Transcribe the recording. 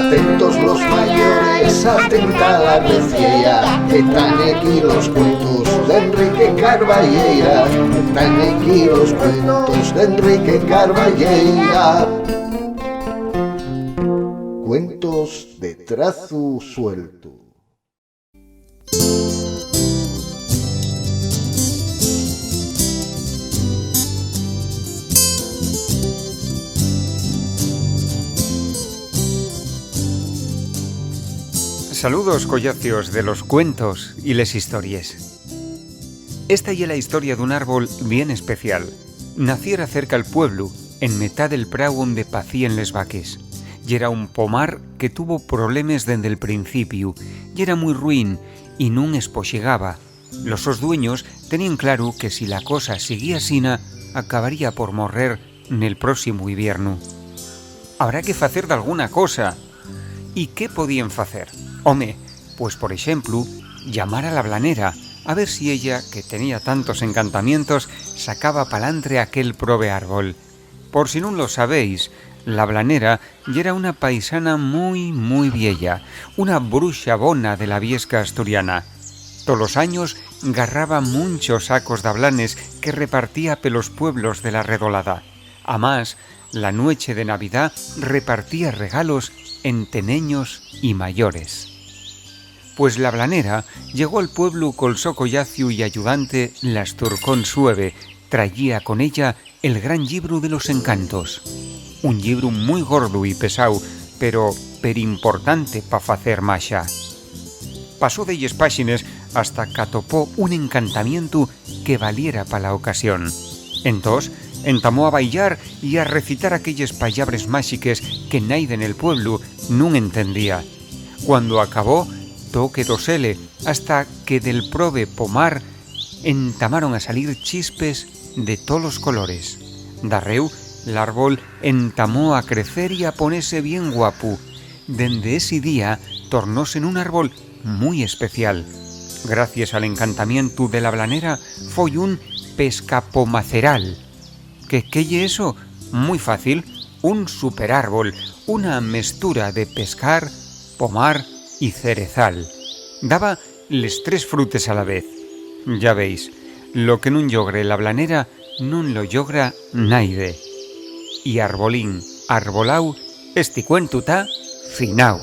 Atentos los mayores, atenta la reciera, que están aquí los cuentos de Enrique Carballeira, están aquí los cuentos de Enrique Carballeira. Cuentos de trazo suelto. Saludos, collacios de los cuentos y les historias. Esta ye la historia d'un árbol bien especial. Naciera cerca al pueblo, en metá del prau onde pacían les vaques. Y era un pomar que tuvo problemas desde el principio, y era muy ruin y nun espoxegaba. Los sos dueños tenían claro que si la cosa seguía sina, acabaría por morrer nel próximo invierno. Habrá que facer de alguna cosa. ¿Y qué podían facer? Home, pues por ejemplo, llamar a la blanera, a ver si ella, que tenía tantos encantamientos, sacaba palantre aquel prove árbol. Por si no lo sabéis, la blanera ya era una paisana muy vieja, una bruxa bona de la viesca asturiana. Todos los años garraba muchos sacos de ablanes que repartía pelos pueblos de la redolada. Además, la noche de Navidad repartía regalos entre neños y mayores. Pues la blanera llegó al pueblo col so collacio y ayudante Lasturcón Sueve, traía con ella el gran libro de los encantos. Un libro muy gordo y pesado, pero importante pa facer maxa. Pasó de ellas páxines hasta que atopó un encantamiento que valiera pa la ocasión. Entonces entamó a bailar y a recitar aquellas palabras máxiques que naide en el pueblo nun entendía. Cuando acabó, toque dosele, hasta que del prove pomar entamaron a salir chispes de todos los colores. Darreu, l'árbol entamó a crecer y a ponerse bien guapo. Dende ese día tornóse en un árbol muy especial. Gracias al encantamiento de la blanera, foi un pescapomaceral. ¿Qué ye eso? Muy fácil, un superárbol, una mestura de pescar, pomar y cerezal. Daba les tres frutes a la vez. Ya veis, lo que nun logre la blanera, nun lo logra naide. Y arbolín, arbolau, este cuento ta finao.